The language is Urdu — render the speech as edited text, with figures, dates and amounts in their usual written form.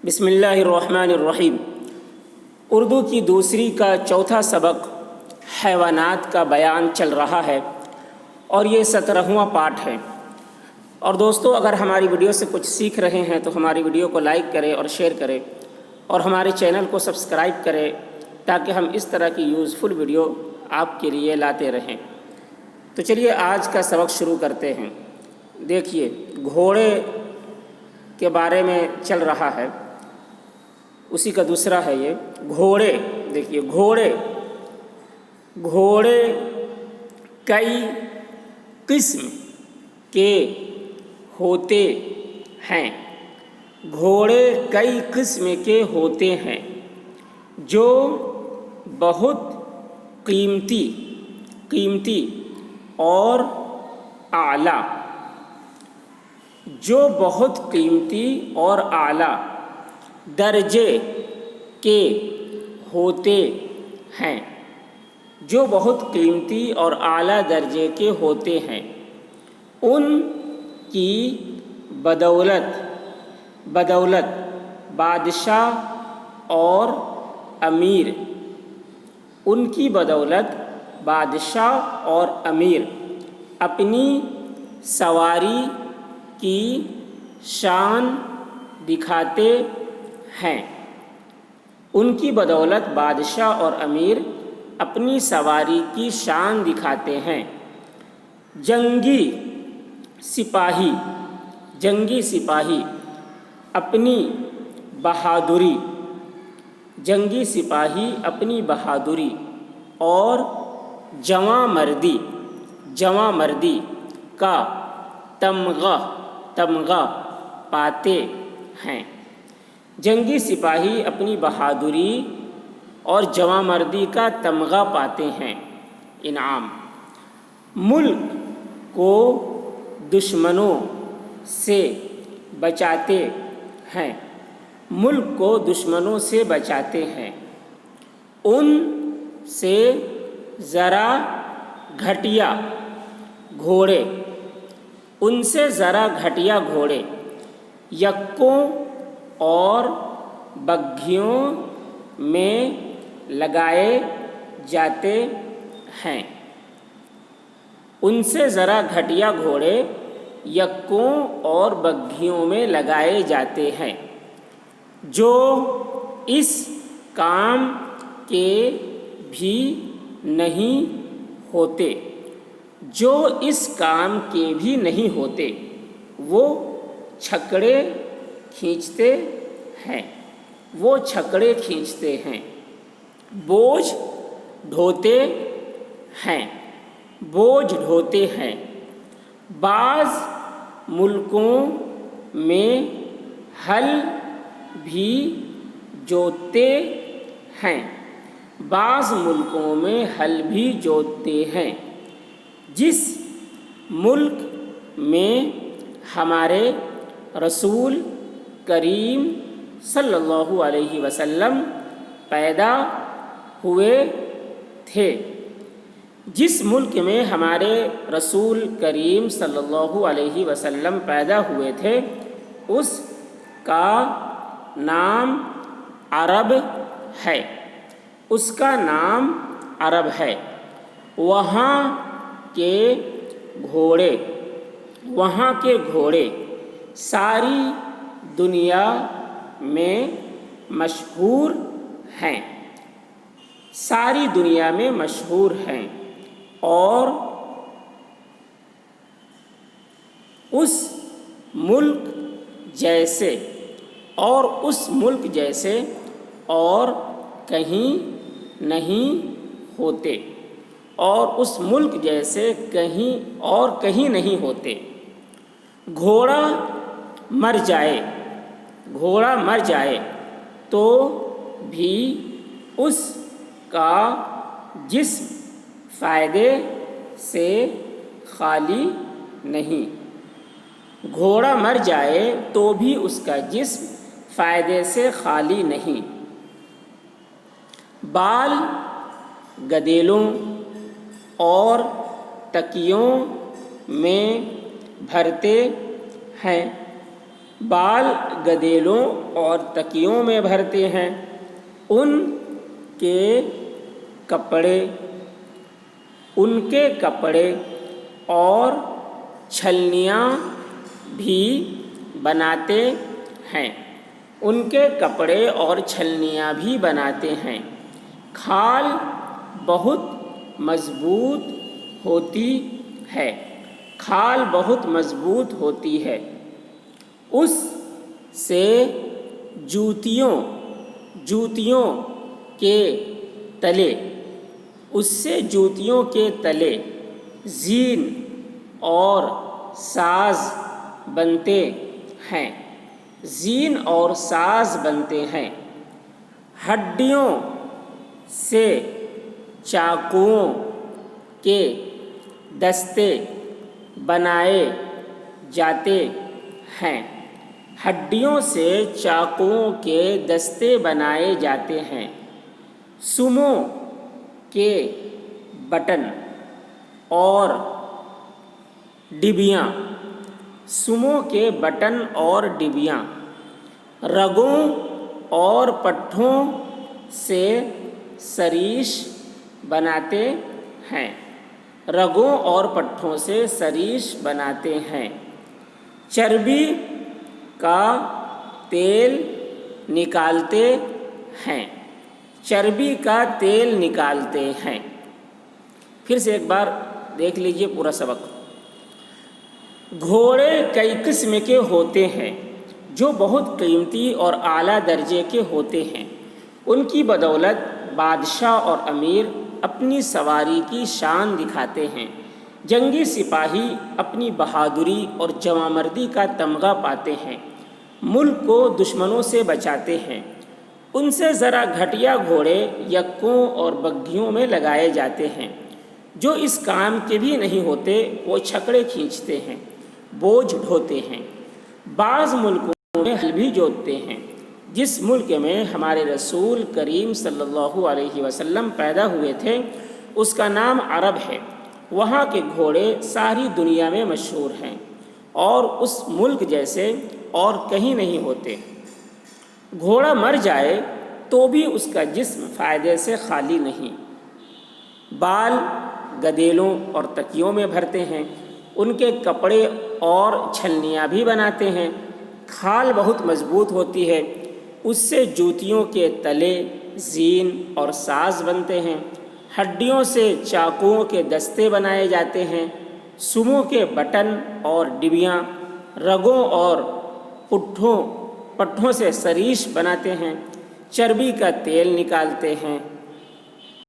بسم اللہ الرحمن الرحیم۔ اردو کی دوسری کا چوتھا سبق حیوانات کا بیان چل رہا ہے اور یہ 17واں پارٹ ہے۔ اور دوستو، اگر ہماری ویڈیو سے کچھ سیکھ رہے ہیں تو ہماری ویڈیو کو لائک کریں اور شیئر کریں اور ہمارے چینل کو سبسکرائب کریں تاکہ ہم اس طرح کی یوزفل ویڈیو آپ کے لیے لاتے رہیں۔ تو چلیے آج کا سبق شروع کرتے ہیں۔ دیکھیے، گھوڑے کے بارے میں چل رہا ہے، اسی کا دوسرا ہے یہ گھوڑے۔ دیکھیے، گھوڑے کئی قسم کے ہوتے ہیں۔ گھوڑے کئی قسم کے ہوتے ہیں جو بہت قیمتی اور اعلیٰ درجے کے ہوتے ہیں۔ ان کی بدولت بادشاہ اور امیر اپنی سواری کی شان دکھاتے ہیں۔ ان کی بدولت بادشاہ اور امیر اپنی سواری کی شان دکھاتے ہیں۔ جنگی سپاہی اپنی بہادری اور جواں مردی کا تمغہ پاتے ہیں۔ جنگی سپاہی اپنی بہادری اور جواں مردی کا تمغہ پاتے ہیں۔ انعام: ملک کو دشمنوں سے بچاتے ہیں۔ ان سے ذرا گھٹیا گھوڑے یکوں اور بگھیوں میں لگائے جاتے ہیں۔ ان سے ذرا گھٹیا گھوڑے یکوں اور بگھیوں میں لگائے جاتے ہیں جو اس کام کے بھی نہیں ہوتے۔ وہ چھکڑے کھینچتے ہیں، بوجھ ڈھوتے ہیں۔ بعض ملکوں میں ہل بھی جوتتے ہیں۔ جس ملک میں ہمارے رسول کریم صلی اللہ علیہ وسلم پیدا ہوئے تھے، اس کا نام عرب ہے۔ وہاں کے گھوڑے ساری دنیا میں مشہور ہیں اور اس ملک جیسے اور کہیں نہیں ہوتے۔ گھوڑا مر جائے تو بھی اس کا جسم فائدے سے خالی نہیں۔ بال گدیلوں اور تکیوں میں بھرتے ہیں۔ بال گدیلوں اور تکیوں میں بھرتے ہیں، ان کے کپڑے اور چھلنیاں بھی بناتے ہیں، ان کے کپڑے اور چھلنیاں بھی بناتے ہیں۔ کھال بہت مضبوط ہوتی ہے، کھال بہت مضبوط ہوتی ہے، اس سے جوتیوں کے تلے زین اور ساز بنتے ہیں، زین اور ساز بنتے ہیں۔ ہڈیوں سے چاقوؤں کے دستے بنائے جاتے ہیں، ہڈیوں سے چاقوؤں کے دستے بنائے جاتے ہیں۔ سوموں کے بٹن اور ڈبیاں رگوں اور پٹھوں سے سریش بناتے ہیں، رگوں اور پٹھوں سے سریش بناتے ہیں۔ چربی کا تیل نکالتے ہیں، چربی کا تیل نکالتے ہیں۔ پھر سے ایک بار دیکھ لیجئے پورا سبق۔ گھوڑے کئی قسم کے ہوتے ہیں جو بہت قیمتی اور اعلیٰ درجے کے ہوتے ہیں، ان کی بدولت بادشاہ اور امیر اپنی سواری کی شان دکھاتے ہیں، جنگی سپاہی اپنی بہادری اور جوانمردی کا تمغہ پاتے ہیں، ملک کو دشمنوں سے بچاتے ہیں۔ ان سے ذرا گھٹیا گھوڑے یکوں اور بگھیوں میں لگائے جاتے ہیں، جو اس کام کے بھی نہیں ہوتے، وہ چھکڑے کھینچتے ہیں، بوجھ ڈھوتے ہیں، بعض ملکوں میں ہل بھی جوتتے ہیں۔ جس ملک میں ہمارے رسول کریم صلی اللہ علیہ وسلم پیدا ہوئے تھے اس کا نام عرب ہے، وہاں کے گھوڑے ساری دنیا میں مشہور ہیں اور اس ملک جیسے اور کہیں نہیں ہوتے۔ گھوڑا مر جائے تو بھی اس کا جسم فائدے سے خالی نہیں۔ بال گدیلوں اور تکیوں میں بھرتے ہیں، ان کے کپڑے اور چھلنیاں بھی بناتے ہیں۔ کھال بہت مضبوط ہوتی ہے، اس سے جوتیوں کے تلے زین اور ساز بنتے ہیں۔ ہڈیوں سے چاقوؤں کے دستے بنائے جاتے ہیں۔ سوموں کے بٹن اور ڈبیاں رگوں اور پٹھوں سے سریش بناتے ہیں۔ چربی کا تیل نکالتے ہیں،